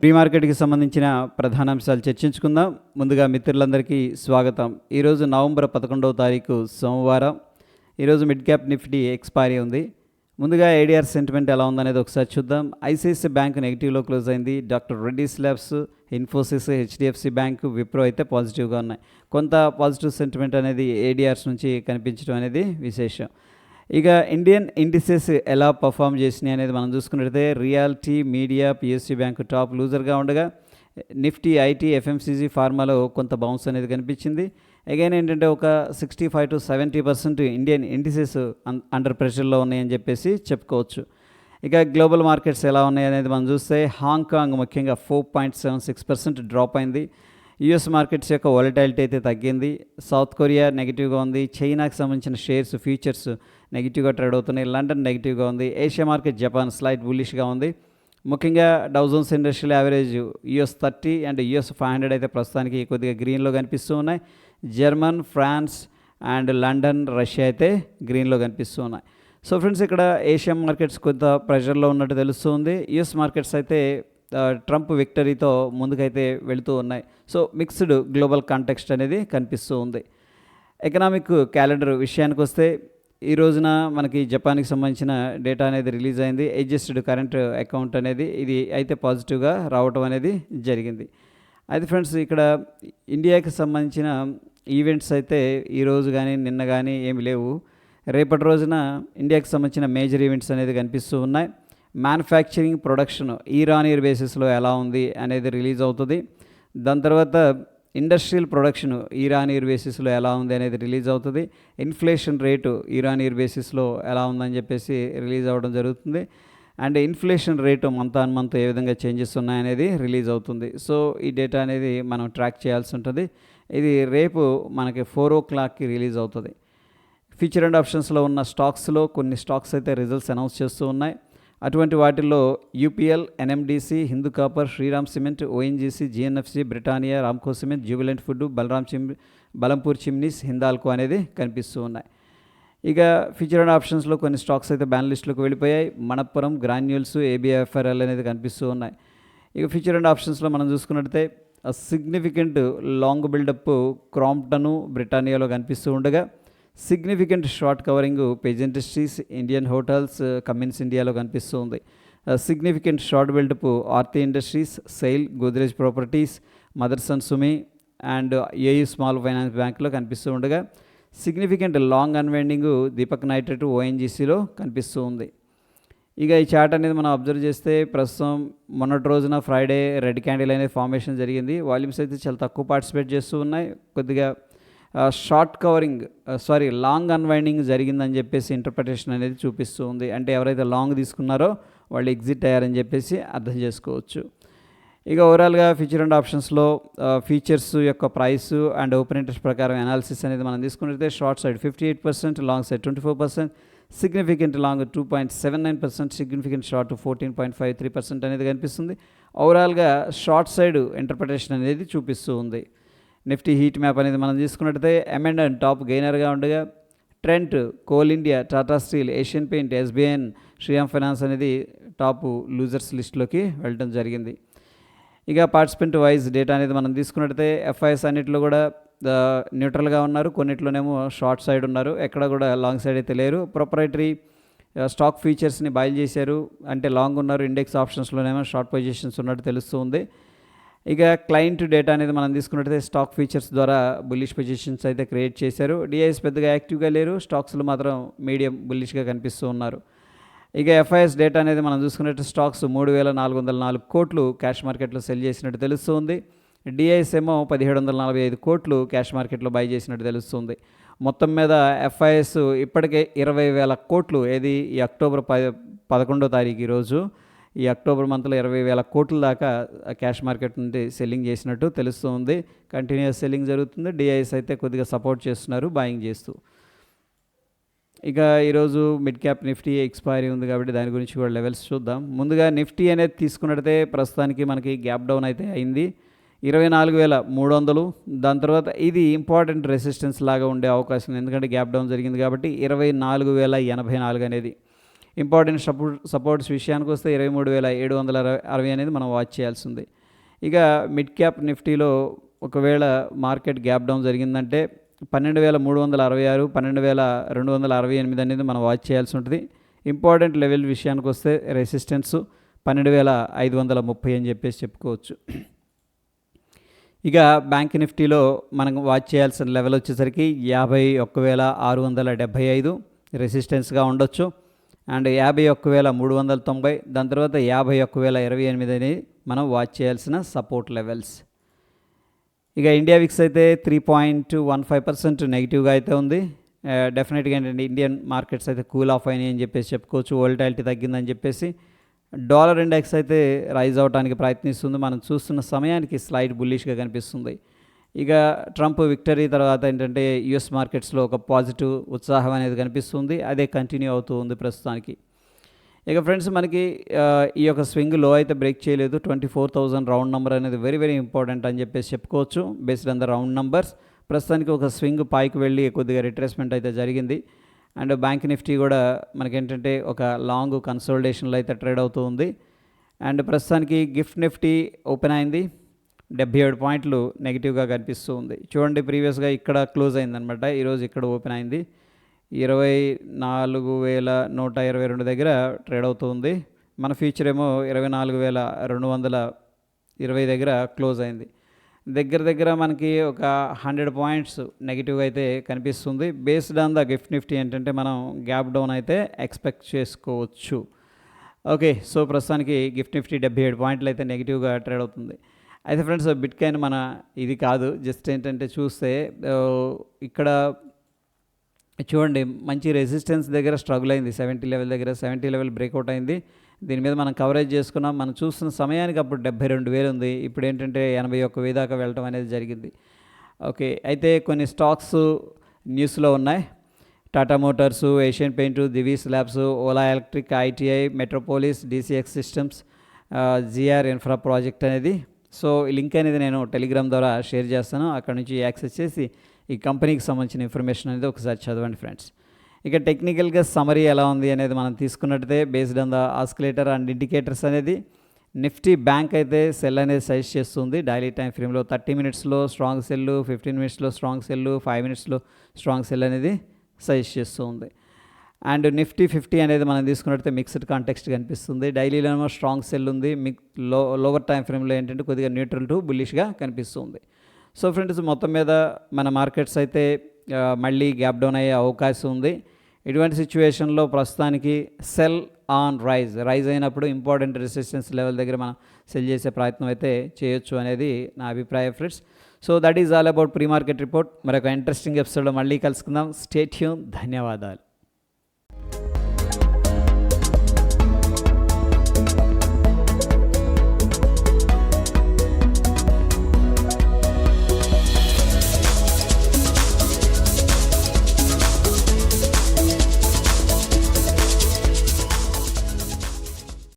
Pre మార్కెట్కి సంబంధించిన ప్రధాన అంశాలు చర్చించుకుందాం. ముందుగా మిత్రులందరికీ స్వాగతం. ఈరోజు నవంబర్ 11వ తారీఖు సోమవారం. ఈరోజు మిడ్ క్యాప్ నిఫ్టీ ఎక్స్పైరీ ఉంది. ముందుగా ఏడిఆర్ సెంటిమెంట్ ఎలా ఉందనేది ఒకసారి చూద్దాం. ఐసిఐసిఐ బ్యాంక్ నెగిటివ్లో క్లోజ్ అయింది. Doctor Reddy's Labs, Infosys, HDFC Bank, Wipro అయితే పాజిటివ్గా ఉన్నాయి. కొంత పాజిటివ్ సెంటిమెంట్ అనేది ఏడిఆర్స్ నుంచి కనిపించడం అనేది విశేషం. ఇక ఇండియన్ ఇండిసెస్ ఎలా పర్ఫామ్ చేసినాయి అనేది మనం చూసుకున్నట్లయితే reality, media, PSC bank top లూజర్గా ఉండగా నిఫ్టీ, ఐటీ, ఎఫ్ఎంసీజీ, ఫార్మాలో కొంత బౌన్స్ అనేది కనిపించింది. అగైన్ ఏంటంటే ఒక 65 to 70% ఇండియన్ ఇండిసెస్ అండర్ ప్రెషర్లో ఉన్నాయని చెప్పేసి చెప్పుకోవచ్చు. ఇక గ్లోబల్ మార్కెట్స్ ఎలా ఉన్నాయి అనేది మనం చూస్తే హాంకాంగ్ ముఖ్యంగా 4.76% డ్రాప్ అయింది. యుఎస్ మార్కెట్స్ యొక్క వాలటాలిటీ అయితే తగ్గింది. సౌత్ కొరియా నెగిటివ్గా ఉంది. చైనాకి సంబంధించిన షేర్స్, ఫ్యూచర్స్ నెగిటివ్గా ట్రేడ్ అవుతున్నాయి. లండన్ నెగిటివ్గా ఉంది. ఏషియా మార్కెట్, జపాన్ స్లైట్ బుల్లిష్గా ఉంది. ముఖ్యంగా Dow Jones industrial average US 30 and US 500 అయితే ప్రస్తుతానికి కొద్దిగా గ్రీన్లో కనిపిస్తూ ఉన్నాయి. German, France and London, Russia అయితే గ్రీన్లో కనిపిస్తూ ఉన్నాయి. సో ఫ్రెండ్స్, ఇక్కడ ఏషియా మార్కెట్స్ కొంత ప్రెషర్లో ఉన్నట్టు తెలుస్తుంది. యుఎస్ మార్కెట్స్ అయితే ట్రంప్ విక్టరీతో ముందుకైతే వెళుతూ ఉన్నాయి. సో మిక్స్డ్ గ్లోబల్ కాంటెక్స్ట్ అనేది కనిపిస్తూ ఉంది. ఎకనామిక్ క్యాలెండర్ విషయానికి వస్తే ఈ రోజున మనకి జపాన్కి సంబంధించిన డేటా అనేది రిలీజ్ అయింది. అడ్జస్టెడ్ కరెంట్ అకౌంట్ అనేది ఇది అయితే పాజిటివ్గా రావటం అనేది జరిగింది. అయితే ఫ్రెండ్స్, ఇక్కడ ఇండియాకి సంబంధించిన ఈవెంట్స్ అయితే ఈరోజు కానీ నిన్న కానీ ఏమి లేవు. రేపటి రోజున ఇండియాకి సంబంధించిన మేజర్ ఈవెంట్స్ అనేది కనిపిస్తూ ఉన్నాయి. Manufacturing production year on year బేసిస్లో ఎలా ఉంది అనేది రిలీజ్ అవుతుంది. దాని తర్వాత industrial production year on year బేసిస్లో ఎలా ఉంది అనేది రిలీజ్ అవుతుంది. Inflation rate year on year బేసిస్లో ఎలా ఉందని చెప్పేసి రిలీజ్ అవ్వడం జరుగుతుంది. And inflation rate month on month ఏ విధంగా చేంజెస్ ఉన్నాయనేది రిలీజ్ అవుతుంది. సో ఈ డేటా అనేది మనం ట్రాక్ చేయాల్సి ఉంటుంది. ఇది రేపు మనకి 4 o'clockకి రిలీజ్ అవుతుంది. ఫ్యూచర్ అండ్ ఆప్షన్స్లో ఉన్న స్టాక్స్లో కొన్ని స్టాక్స్ అయితే రిజల్ట్స్ అనౌన్స్ చేస్తూ ఉన్నాయి. అటువంటి వాటిల్లో UPL, NMDC, Hindu copper, Shriram cement, ONGC, GNFC, Britannia, Ramco cement, Jubilant food, Balampur చిమ్నీస్, హిందాల్కో అనేది కనిపిస్తూ ఉన్నాయి. ఇక ఫ్యూచర్ అండ్ ఆప్షన్స్లో కొన్ని స్టాక్స్ అయితే బ్యాన్ లిస్టులోకి వెళ్ళిపోయాయి. మణప్పురం, గ్రాన్యూల్స్, ఏబిఎఫ్ఆర్ఎల్ అనేది కనిపిస్తూ ఉన్నాయి. ఇక ఫ్యూచర్ అండ్ ఆప్షన్స్లో మనం చూసుకున్నట్లయితే సిగ్నిఫికెంట్ లాంగ్ బిల్డప్ క్రాంప్టన్, బ్రిటానియాలో కనిపిస్తూ ఉండగా significant short covering page industries, Indian hotels, Cummins ఇండియాలో కనిపిస్తూ ఉంది. Significant short buildup Aarti industries, SAIL, Godrej properties, Motherson Sumi and AU small finance బ్యాంక్లో కనిపిస్తూ ఉండగా significant long unwinding Deepak nitrate, ఓఎన్జీసీలో కనిపిస్తూ ఉంది. ఇక ఈ చార్ట్ అనేది మనం అబ్జర్వ్ చేస్తే ప్రస్తుతం మొన్నటి రోజున ఫ్రైడే రెడ్ క్యాండిల్ అనేది ఫార్మేషన్ జరిగింది. వాల్యూమ్స్ అయితే చాలా తక్కువ పార్టిసిపేట్ చేస్తూ ఉన్నాయి. కొద్దిగా షార్ట్ కవరింగ్ లాంగ్ అన్వైండింగ్ జరిగిందని చెప్పేసి ఇంటర్ప్రిటేషన్ అనేది చూపిస్తూ ఉంది. అంటే ఎవరైతే లాంగ్ తీసుకున్నారో వాళ్ళు ఎగ్జిట్ అయ్యారని చెప్పేసి అర్థం చేసుకోవచ్చు. ఇక ఓవరాల్గా ఫ్యూచర్ అండ్ ఆప్షన్స్లో ఫీచర్స్ యొక్క ప్రైస్ అండ్ ఓపెన్ ఇంట్రెస్ట్ ప్రకారం అనాలిసిస్ అనేది మనం తీసుకున్నట్లయితే short side 58%, long side 24%, significant long 2.79%, significant short 14.53% అనేది కనిపిస్తుంది. ఓవరాల్గా షార్ట్ సైడ్ ఇంటర్ప్రిటేషన్ అనేది చూపిస్తూ ఉంది. నిఫ్టీ హీట్ మ్యాప్ అనేది మనం తీసుకున్నట్లయితే M&M టాప్ గెయినర్గా ఉండగా Trent, coal India, Tata steel, Asian paint, SBIN, Shriram finance అనేది టాప్ లూజర్స్ లిస్ట్లోకి వెళ్ళడం జరిగింది. ఇక పార్టిసిపెంట్ వైజ్ డేటా అనేది మనం తీసుకున్నట్లయితే ఎఫ్ఐఎస్ అన్నింటిలో కూడా న్యూట్రల్గా ఉన్నారు. కొన్నిట్లోనేమో షార్ట్ సైడ్ ఉన్నారు. ఎక్కడ కూడా లాంగ్ సైడ్ అయితే లేరు. ప్రొపరైటరీ స్టాక్ ఫీచర్స్ని బయలు చేశారు, అంటే లాంగ్ ఉన్నారు. ఇండెక్స్ ఆప్షన్స్లోనేమో షార్ట్ పొజిషన్స్ ఉన్నట్టు తెలుస్తుంది. ఇక క్లయింట్ డేటా అనేది మనం తీసుకున్నట్లయితే స్టాక్ ఫీచర్స్ ద్వారా బుల్లిష్ పొజిషన్స్ అయితే క్రియేట్ చేశారు. డిఐఎస్ పెద్దగా యాక్టివ్గా లేరు. స్టాక్స్లో మాత్రం మీడియం బుల్లిష్గా కనిపిస్తూ ఉన్నారు. ఇక ఎఫ్ఐఎస్ డేటా అనేది మనం చూసుకున్నట్టు స్టాక్స్ 3,404 కోట్లు క్యాష్ మార్కెట్లో సెల్ చేసినట్టు తెలుస్తుంది. డిఐఎస్ ఏమో 1,745 కోట్లు క్యాష్ మార్కెట్లో బై చేసినట్టు తెలుస్తుంది. మొత్తం మీద ఎఫ్ఐఎస్ ఇప్పటికే 20,000 కోట్లు ఏది ఈ అక్టోబర్ 11వ తారీఖు ఈరోజు ఈ అక్టోబర్ మంత్లో 20,000 కోట్ల దాకా క్యాష్ మార్కెట్ నుండి సెల్లింగ్ చేసినట్టు తెలుస్తుంది. కంటిన్యూస్ సెల్లింగ్ జరుగుతుంది. డిఐఎస్ అయితే కొద్దిగా సపోర్ట్ చేస్తున్నారు బాయింగ్ చేస్తూ. ఇక ఈరోజు మిడ్ క్యాప్ నిఫ్టీ ఎక్స్పైరీ ఉంది కాబట్టి దాని గురించి కూడా లెవెల్స్ చూద్దాం. ముందుగా నిఫ్టీ అనేది తీసుకున్నట్లయితే ప్రస్తుతానికి మనకి గ్యాప్ డౌన్ అయితే అయింది 24,300. దాని తర్వాత ఇది ఇంపార్టెంట్ రెసిస్టెన్స్ లాగా ఉండే అవకాశం ఉంది, ఎందుకంటే గ్యాప్ డౌన్ జరిగింది కాబట్టి 24,084 అనేది ఇంపార్టెంట్ సపోర్ట్స్ విషయానికి వస్తే 23,760 అనేది మనం వాచ్ చేయాల్సి ఉంది. ఇక మిడ్ క్యాప్ నిఫ్టీలో ఒకవేళ మార్కెట్ గ్యాప్ డౌన్ జరిగిందంటే 12,366, 12,268 అనేది మనం వాచ్ చేయాల్సి ఉంటుంది. ఇంపార్టెంట్ లెవెల్ విషయానికి వస్తే రెసిస్టెన్స్ 12,530 అని చెప్పేసి చెప్పుకోవచ్చు. ఇక బ్యాంక్ నిఫ్టీలో మనం వాచ్ చేయాల్సిన లెవెల్ వచ్చేసరికి 51,675 రెసిస్టెన్స్గా ఉండొచ్చు. అండ్ 51,390, దాని తర్వాత 51,028 అని మనం వాచ్ చేయాల్సిన సపోర్ట్ లెవెల్స్. ఇక ఇండియా విక్స్ అయితే 3.15% నెగిటివ్గా అయితే ఉంది. డెఫినెట్గా ఏంటంటే ఇండియన్ మార్కెట్స్ అయితే కూల్ ఆఫ్ అయినాయి అని చెప్పేసి చెప్పుకోవచ్చు. వోల్టాలిటీ తగ్గిందని చెప్పేసి. డాలర్ ఇండెక్స్ అయితే రైజ్ అవడానికి ప్రయత్నిస్తుంది. మనం చూస్తున్న సమయానికి స్లైడ్ బుల్లిష్గా కనిపిస్తుంది. ఇక ట్రంప్ విక్టరీ తర్వాత ఏంటంటే యుఎస్ మార్కెట్స్లో ఒక పాజిటివ్ ఉత్సాహం అనేది కనిపిస్తుంది. అదే కంటిన్యూ అవుతూ ఉంది ప్రస్తుతానికి. ఇక ఫ్రెండ్స్ మనకి ఈ యొక్క స్వింగ్ లో అయితే బ్రేక్ చేయలేదు. 24,000 రౌండ్ నెంబర్ అనేది వెరీ వెరీ ఇంపార్టెంట్ అని చెప్పేసి చెప్పుకోవచ్చు based on the round numbers. ప్రస్తుతానికి ఒక స్వింగ్ పైకి వెళ్ళి కొద్దిగా రిట్రేస్మెంట్ అయితే జరిగింది. అండ్ బ్యాంక్ నిఫ్టీ కూడా మనకేంటంటే ఒక లాంగ్ కన్సోలిడేషన్లో అయితే ట్రేడ్ అవుతూ ఉంది. అండ్ ప్రస్తుతానికి గిఫ్ట్ నిఫ్టీ ఓపెన్ అయింది, 77 పాయింట్లు నెగిటివ్గా కనిపిస్తూ ఉంది. చూడండి, ప్రీవియస్గా ఇక్కడ క్లోజ్ అయిందనమాట, ఈరోజు ఇక్కడ ఓపెన్ అయింది. 24,122 దగ్గర ట్రేడ్ అవుతుంది. మన ఫ్యూచర్ ఏమో 24,220 దగ్గర క్లోజ్ అయింది. దగ్గర మనకి ఒక 100 పాయింట్స్ నెగిటివ్ అయితే కనిపిస్తుంది. Based on the gift Nifty ఏంటంటే మనం గ్యాప్ డౌన్ అయితే ఎక్స్పెక్ట్ చేసుకోవచ్చు. ఓకే, సో ప్రస్తుతానికి గిఫ్ట్ నిఫ్టీ 77 పాయింట్లు అయితే నెగిటివ్గా ట్రేడ్ అవుతుంది. అయితే ఫ్రెండ్స్ బిట్ కాయిన్ మన ఇది కాదు, జస్ట్ ఏంటంటే చూస్తే ఇక్కడ చూడండి మంచి రెసిస్టెన్స్ దగ్గర స్ట్రగుల్ అయింది. 70 లెవెల్ దగ్గర 70 లెవెల్ బ్రేక్అవుట్ అయింది. దీని మీద మనం కవరేజ్ చేసుకున్నాం. మనం చూస్తున్న సమయానికి అప్పుడు 72,000 ఉంది. ఇప్పుడు ఏంటంటే 81,000 దాకా వెళ్ళటం అనేది జరిగింది. ఓకే, అయితే కొన్ని స్టాక్స్ న్యూస్లో ఉన్నాయి. Tata Motors, Asian Paint, Divi's Labs, Ola Electric, ITI, Metropolis, DCX Systems, GR Infra Project అనేది. సో ఈ లింక్ అనేది నేను టెలిగ్రామ్ ద్వారా షేర్ చేస్తాను. అక్కడ నుంచి యాక్సెస్ చేసి ఈ కంపెనీకి సంబంధించిన ఇన్ఫర్మేషన్ అనేది ఒకసారి చదవండి ఫ్రెండ్స్. ఇక టెక్నికల్గా సమరీ ఎలా ఉంది అనేది మనం తీసుకున్నట్టయితే based on the oscillator and indicators అనేది నిఫ్టీ బ్యాంక్ అయితే సెల్ అనేది సజెస్ట్ చేస్తుంది. డైలీ టైం ఫ్రేమ్లో 30 మినిట్స్లో స్ట్రాంగ్ సెల్, 15 మినిట్స్లో స్ట్రాంగ్ సెల్, 5 మినిట్స్లో స్ట్రాంగ్ సెల్ అనేది సజెస్ట్ చేస్తుంది. అండ్ నిఫ్టీ 50 అనేది మనం తీసుకున్నట్టయితే మిక్స్డ్ కాంటెక్స్ట్ కనిపిస్తుంది. డైలీలో స్ట్రాంగ్ సెల్ ఉంది. లోవర్ టైం ఫ్రేమ్లో ఏంటంటే కొద్దిగా న్యూట్రల్ టు బుల్లిష్గా కనిపిస్తుంది. సో ఫ్రెండ్స్ మొత్తం మీద మన మార్కెట్స్ అయితే మళ్ళీ గ్యాప్ డౌన్ అయ్యే అవకాశం ఉంది. ఇటువంటి సిచ్యువేషన్లో ప్రస్తుతానికి సెల్ ఆన్ రైజ్ అయినప్పుడు ఇంపార్టెంట్ రెసిస్టెన్స్ లెవెల్ దగ్గర మనం సెల్ చేసే ప్రయత్నం అయితే చేయొచ్చు అనేది నా అభిప్రాయం friends. So that is all about pre market report. మరొక ఇంట్రెస్టింగ్ ఎపిసోడ్లో మళ్ళీ కలుసుకుందాం. Stay tune. ధన్యవాదాలు.